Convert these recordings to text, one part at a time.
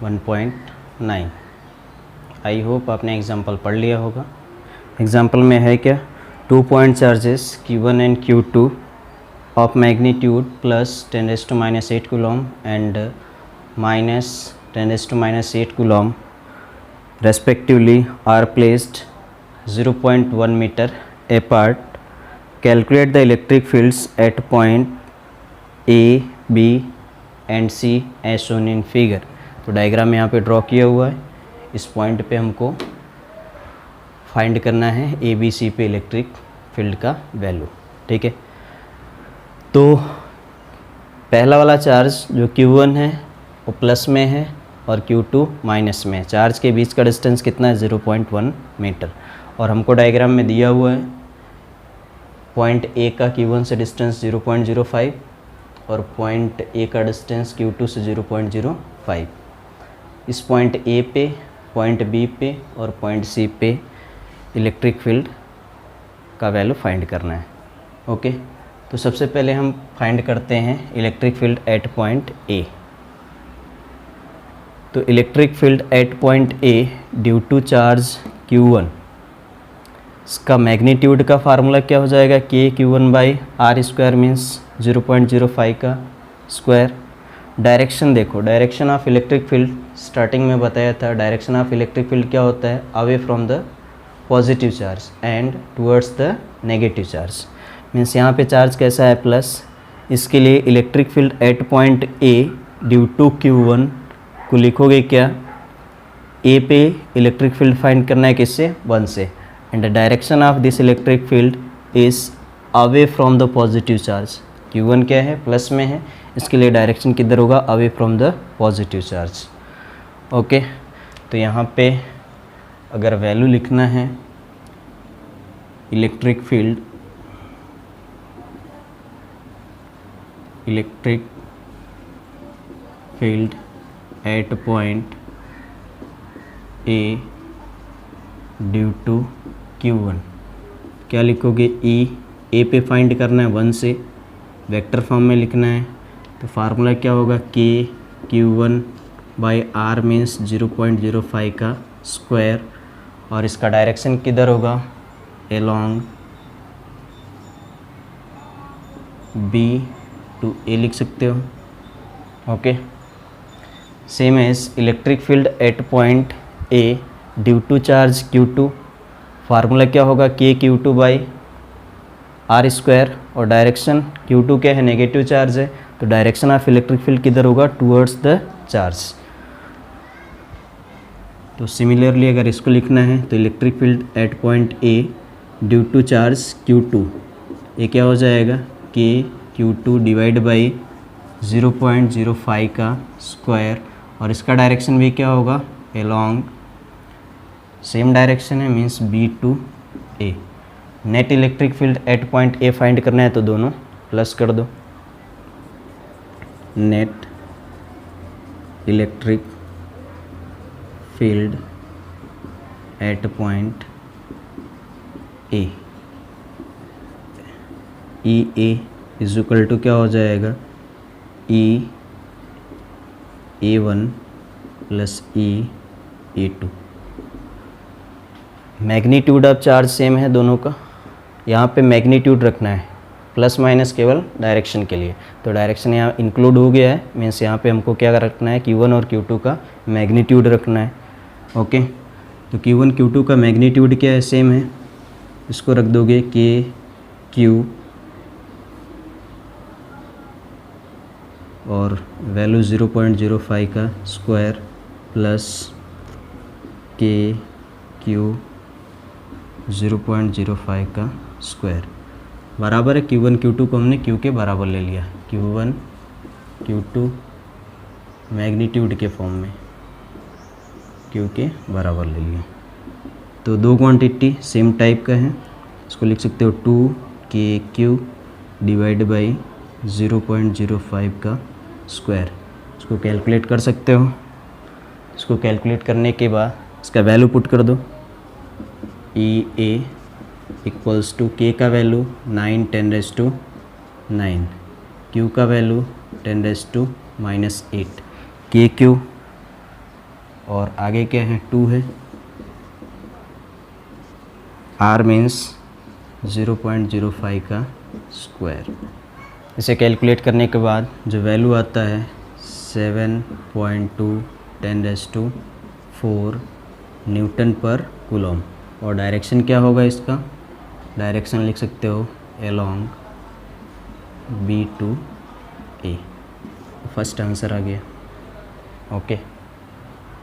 1.9। I hope आपने example पढ़ लिया होगा। एग्जांपल में है क्या, 2 point charges Q1 and Q2 of magnitude +10⁻⁸ coulomb and -10⁻⁸ coulomb respectively are placed 0.1 meter apart. Calculate the electric fields at point A, B and C as shown in figure। तो diagram यहाँ पे draw किया हुआ है। इस point पे हमको find करना है ए बी सी पे इलेक्ट्रिक फील्ड का वैल्यू। ठीक है, तो पहला वाला चार्ज जो Q1 है वो प्लस में है और Q2 माइनस में है। चार्ज के बीच का डिस्टेंस कितना है, 0.1 मीटर। और हमको डायग्राम में दिया हुआ है पॉइंट ए का Q1 से डिस्टेंस 0.05 और पॉइंट ए का डिस्टेंस Q2 से 0.05। इस पॉइंट ए पे, पॉइंट बी पे और पॉइंट सी पे इलेक्ट्रिक फील्ड का वैल्यू फाइंड करना है। ओके, तो सबसे पहले हम फाइंड करते हैं electric field at point A. तो electric field at point A due to charge Q1, इसका मैग्नीट्यूड का फार्मूला क्या हो जाएगा, KQ1/R² मीन्स 0.05 का स्क्वायर। डायरेक्शन देखो, direction of electric field starting में बताया था। डायरेक्शन ऑफ इलेक्ट्रिक फील्ड क्या होता है, away from the positive charge and towards the negative charge. Means यहाँ पे चार्ज कैसा है, प्लस। इसके लिए electric field at point A due to Q1 को लिखोगे क्या, ए पे इलेक्ट्रिक फील्ड फाइंड करना है किससे, 1 से। And the direction of this electric field is away from the positive charge. Q1 क्या है, प्लस में है, इसके लिए डायरेक्शन किधर होगा, away from the positive charge. Okay, तो यहाँ पे अगर वैल्यू लिखना है electric field at point A due to Q1, क्या लिखोगे, ए पे फाइंड करना है 1 से, वेक्टर फॉर्म में लिखना है। तो फार्मूला क्या होगा, KQ1/R मीन्स 0.05 का स्क्वायर। और इसका डायरेक्शन किधर होगा, एलोंग B to A लिख सकते हो। Okay, same as electric field at point A due to charge Q2, formula क्या होगा, KQ2/R²। और डायरेक्शन Q2 क्या है, नेगेटिव चार्ज है, तो डायरेक्शन ऑफ इलेक्ट्रिक फील्ड किधर होगा, टुवर्ड्स द चार्ज। तो सिमिलरली अगर इसको लिखना है तो electric field at point A due to charge Q2, ये क्या हो जाएगा, KQ2 डिवाइड बाई 0.05 का स्क्वायर। और इसका डायरेक्शन भी क्या होगा, एलोंग, सेम डायरेक्शन है means B to A। Net electric field at point A find करना है तो दोनों प्लस कर दो। Net electric field at point A, EA is equal to क्या हो जाएगा, EA1 plus EA2। Magnitude of charge same है दोनों का, यहाँ पे मैग्नीट्यूड रखना है, प्लस माइनस केवल डायरेक्शन के लिए। तो डायरेक्शन यहाँ इंक्लूड हो गया है, मीन्स यहाँ पे हमको क्या रखना है, Q1 और Q2 का मैग्नीट्यूड रखना है। ओके, तो Q1 Q2 का मैग्नीट्यूड क्या है, सेम है, इसको रख दोगे KQ और वैल्यू 0.05 का स्क्वायर प्लस KQ 0.05 का स्क्वायर बराबर है Q1 Q2 को हमने Q के बराबर ले लिया, Q1 Q2 मैग्नीट्यूड के फॉर्म में Q के बराबर ले लिया। तो दो क्वांटिटी सेम टाइप का है, इसको लिख सकते हो 2KQ डिवाइड बाई 0.05 का स्क्वायर। इसको कैलकुलेट कर सकते हो। इसको कैलकुलेट करने के बाद इसका वैल्यू पुट कर दो, EA इक्वल्स टू K का वैल्यू 9 10⁻⁹, Q का वैल्यू 10⁻⁻8। KQ और आगे क्या है 2 है, r मीन्स 0.05 का स्क्वायर। इसे कैलकुलेट करने के बाद जो वैल्यू आता है 7.2 10⁻⁴ न्यूटन पर कूलम। और डायरेक्शन क्या होगा इसका, डायरेक्शन लिख सकते हो along B to A। First answer आ गया। ओके,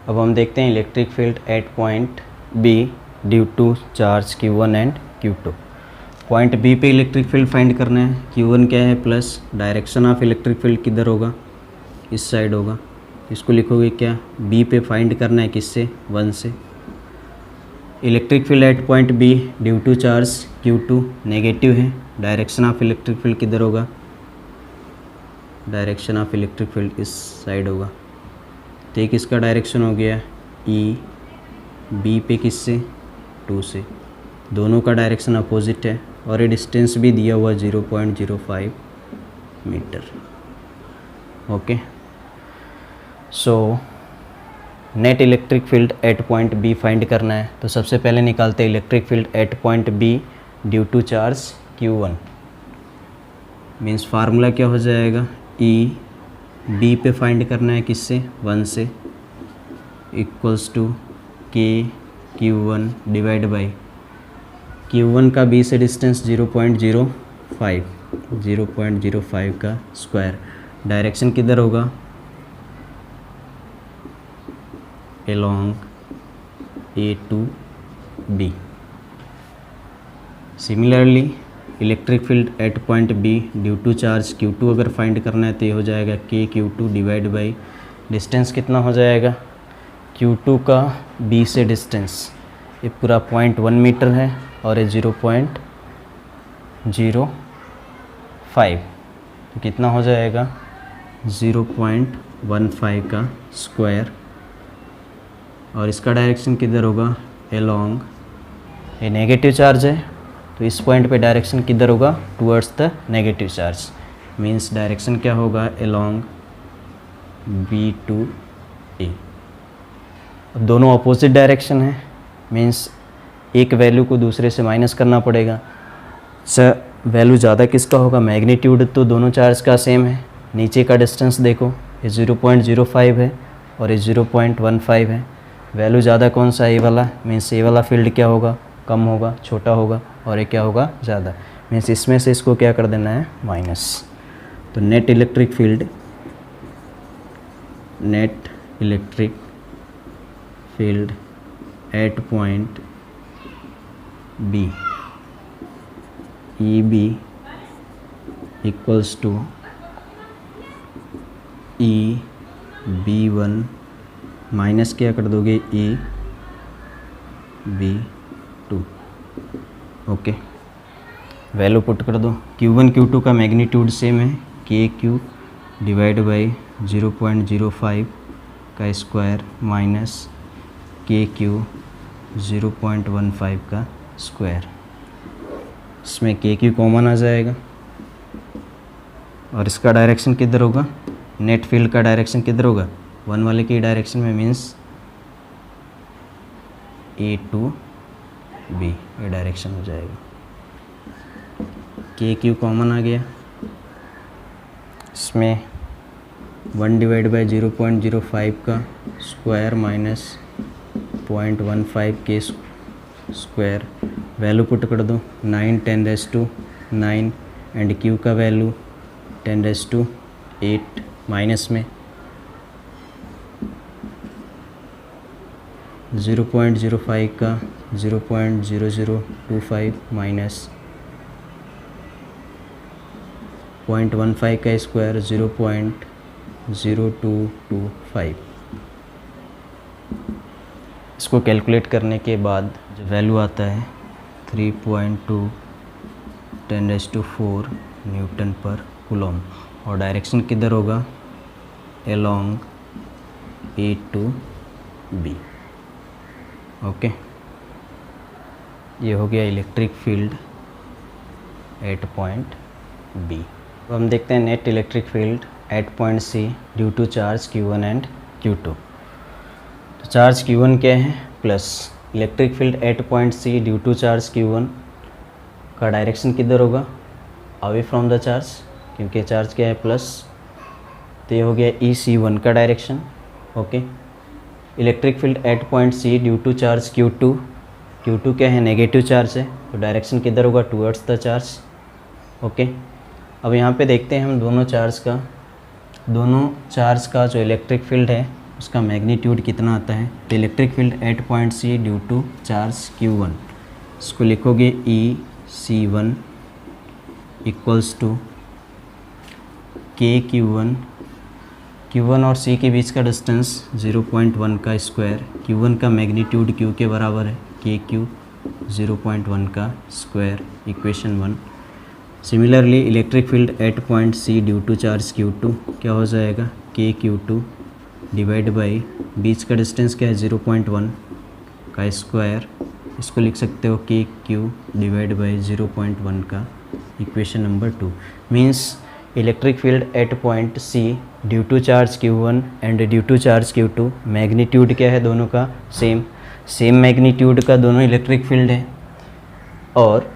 अब हम देखते हैं electric field at point B due to charge Q1 and Q2। Point B पे इलेक्ट्रिक फील्ड फाइंड करना है। Q1 क्या है plus, direction of electric field किधर होगा, इस साइड होगा। इसको लिखोगे क्या, B पे फाइंड करना है किससे, 1 से। Electric field at point B due to charge Q2 negative है। डायरेक्शन ऑफ इलेक्ट्रिक फील्ड किधर होगा, डायरेक्शन ऑफ इलेक्ट्रिक फील्ड इस साइड होगा। तो एक इसका डायरेक्शन हो गया E, B पे किससे, 2 से। दोनों का डायरेक्शन अपोजिट है और ये डिस्टेंस भी दिया हुआ 0.05 metre. Okay, so net electric field at point B find करना है। तो सबसे पहले निकालते हैं electric field at point B due to charge Q1। Means formula क्या हो जाएगा, E B पे फाइंड करना है किससे, 1 से, equals to K Q1 divide by Q1 का B से डिस्टेंस 0.05 का स्क्वायर। डायरेक्शन किधर होगा, along A to B। Similarly electric field at point B due to charge Q2 अगर फाइंड करना है तो ये हो जाएगा K Q2 divide by distance कितना हो जाएगा, Q2 का B से डिस्टेंस, ये पूरा 0.1 मीटर है और ये 0.05, तो कितना हो जाएगा 0.15 का स्क्वायर। और इसका डायरेक्शन किधर होगा, अलोंग, ये नेगेटिव चार्ज है तो इस पॉइंट पे डायरेक्शन किधर होगा, towards the negative charge. Means direction क्या होगा, अलोंग B to A। अब दोनों अपोजिट डायरेक्शन है, मींस एक वैल्यू को दूसरे से माइनस करना पड़ेगा। सर वैल्यू ज़्यादा किसका होगा, मैग्नीट्यूड तो दोनों चार्ज का सेम है। नीचे का डिस्टेंस देखो, ये 0.05 है और ये 0.15 है। वैल्यू ज़्यादा कौन सा है, ये वाला। मीन्स ये वाला फील्ड क्या होगा, कम होगा, छोटा होगा, और ये क्या होगा, ज़्यादा। मीन्स इसमें से इसको क्या कर देना है, माइनस। तो net electric field at point B EB equals to EB1 minus क्या कर दोगे, EB2। ओके, वैल्यू पुट कर दो। Q1 Q2 का मैग्नीट्यूड सेम है, KQ डिवाइड बाई 0.05 का स्क्वायर माइनस KQ 0.15 का स्क्वायर। इसमें KQ कॉमन आ जाएगा और इसका डायरेक्शन किधर होगा, नेट फील्ड का डायरेक्शन किधर होगा, 1 वाले की डायरेक्शन में, मीन्स A to B ये डायरेक्शन हो जाएगा। KQ कॉमन आ गया, इसमें 1 डिवाइड बाई 0.05 का स्क्वायर माइनस 0.15 के स्क्वायर। वैल्यू पुट कर दो, 9 10⁻⁹ एंड Q का वैल्यू 10⁸ माइनस में 0.05 का 0.0025 माइनस 0.15 का स्क्वायर 0.0225। इसको कैलकुलेट करने के बाद जो वैल्यू आता है 3.2 10⁴ न्यूटन पर कूलम। और डायरेक्शन किधर होगा, along A to B। Okay, ये हो गया electric field at point B। तो हम देखते हैं net electric field at point C due to charge Q1 and Q2। तो चार्ज Q1 क्या है plus, electric field at point C due to charge Q1 का डायरेक्शन किधर होगा, अवे फ्रॉम द चार्ज, क्योंकि चार्ज क्या है प्लस, तो ये हो गया EC1 का direction. Okay, electric field at point C due to charge Q2, Q2 क्या है नेगेटिव चार्ज है, तो डायरेक्शन किधर होगा टूवर्ड्स द चार्ज। ओके, अब यहाँ पे देखते हैं हम दोनों चार्ज का जो इलेक्ट्रिक फील्ड है उसका मैग्नीट्यूड कितना आता है। तो electric field at point C due to charge Q1, इसको लिखोगे EC1 equals to KQ1, Q1 और C के बीच का डिस्टेंस 0.1 का स्क्वायर, Q1 का मैग्नीट्यूड Q के बराबर है, KQ 0.1 का square, equation 1। Similarly electric field at point C due to charge Q2 क्या हो जाएगा, KQ2 डिवाइड बाई बीच का डिस्टेंस क्या है 0.1 का स्क्वायर, इसको लिख सकते हो KQ डिवाइड बाई 0.1 का, equation number 2। Means electric field at point C due to charge Q1 and due to charge Q2, magnitude क्या है दोनों का सेम मैग्नीट्यूड का दोनों इलेक्ट्रिक फील्ड है, और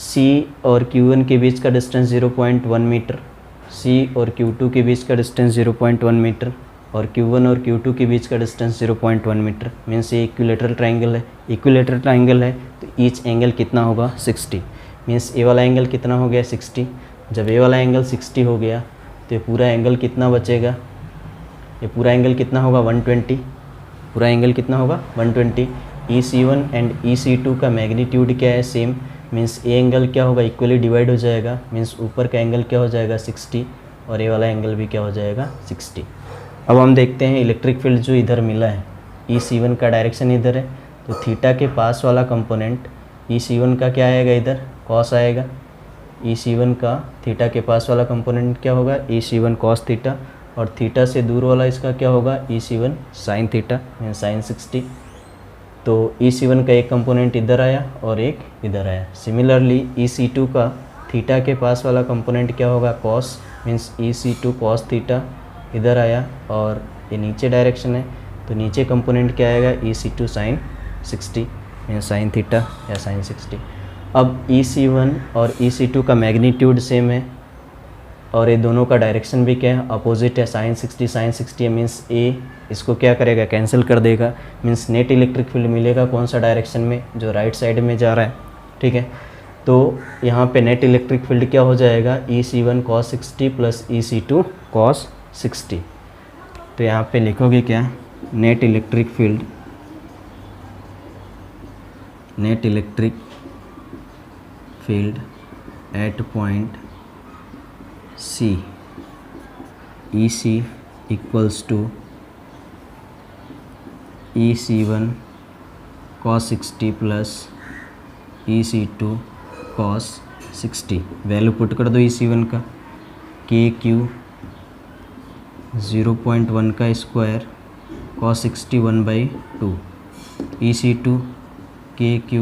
C और Q1 के बीच का डिस्टेंस 0.1 मीटर, C और Q2 के बीच का डिस्टेंस 0.1 मीटर, और Q1 और Q2 के बीच का डिस्टेंस 0.1 मीटर। मीन्स ये इक्विलेटरल ट्राइंगल है, तो ईच एंगल कितना होगा 60। मीन्स ए वाला एंगल कितना हो गया 60। जब ए वाला एंगल 60 हो गया तो ये पूरा एंगल कितना बचेगा, ये पूरा एंगल कितना होगा 120, पूरा एंगल कितना होगा 120। EC1 एंड EC2 का मैग्नीट्यूड क्या है सेम, मीन्स ए एंगल क्या होगा इक्वली डिवाइड हो जाएगा, मीन्स ऊपर का एंगल क्या हो जाएगा 60 और ए वाला एंगल भी क्या हो जाएगा 60। अब हम देखते हैं इलेक्ट्रिक फील्ड जो इधर मिला है, EC1 का डायरेक्शन इधर है, तो थीटा के पास वाला कंपोनेंट EC1 का क्या आएगा इधर कॉस आएगा, EC1 का थीटा के पास वाला कंपोनेंट क्या होगा EC1 कॉस थीटा, और थीटा से दूर वाला इसका क्या होगा EC1 sine theta means sign 60। तो EC1 का एक कंपोनेंट इधर आया और एक इधर आया। सिमिलरली EC2 का थीटा के पास वाला कंपोनेंट क्या होगा cos, means EC2 cos theta इधर आया, और ये नीचे डायरेक्शन है तो नीचे कंपोनेंट क्या आएगा EC2 sine 60 means sine theta या साइन 60। अब EC1 और EC2 का मैग्नीट्यूड सेम है और ये दोनों का डायरेक्शन भी क्या है अपोजिट है, साइन 60 है, मीन्स ए इसको क्या करेगा कैंसिल कर देगा, मीन्स नेट इलेक्ट्रिक फील्ड मिलेगा कौन सा डायरेक्शन में, जो राइट साइड में जा रहा है। ठीक है, तो यहाँ पे नेट इलेक्ट्रिक फील्ड क्या हो जाएगा EC1 cos 60 plus EC2 cos 60। तो यहाँ पे लिखोगे क्या, net electric field at point C EC equals to EC1 cos 60 plus EC2 cos 60। Value put कर दो EC1 का, KQ 0.1 का स्क्वायर cos 60 1/2, EC2 KQ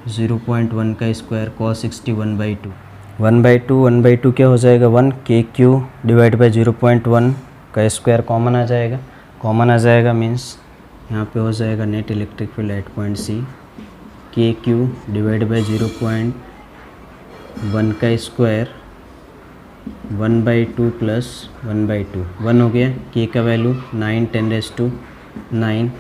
0.1 का स्क्वायर cos 60 1/2। 1/2 क्या हो जाएगा 1, KQ डिवाइड बाई 0.1 का स्क्वायर कॉमन आ जाएगा, मीन्स यहाँ पे हो जाएगा net electric field at point C KQ divide by 0.1 का स्क्वायर 1/2 प्लस 1/2, 1 हो गया, K का वैल्यू 9 10⁻⁹,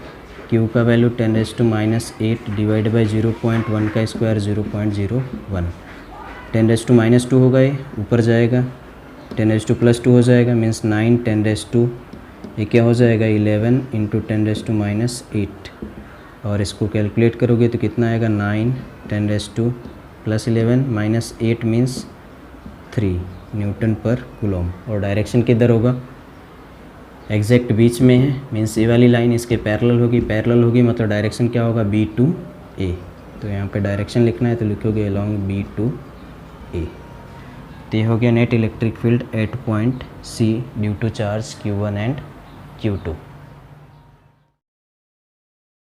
Q का वैल्यू 10⁻⁻8 डिवाइड बाई 0.1 का स्क्वायर 0.01, 10⁻⁻2 होगा, ये ऊपर जाएगा 10⁻+2 हो जाएगा, मीन्स 9 10⁻², ये क्या हो जाएगा 11 इंटू 10⁻⁻8, और इसको कैलकुलेट करोगे तो कितना आएगा 9 10⁻² प्लस 11 माइनस 8 मीन्स 3 न्यूटन पर कूलम, और डायरेक्शन किधर होगा एग्जैक्ट बीच में है, मीन्स ये वाली लाइन इसके पैरेलल होगी मतलब डायरेक्शन क्या होगा B2A। तो यहाँ पे डायरेक्शन लिखना है तो लिखोगे अलॉन्ग B2A। तो ये हो गया net electric field at point C due to charge Q1 and Q2।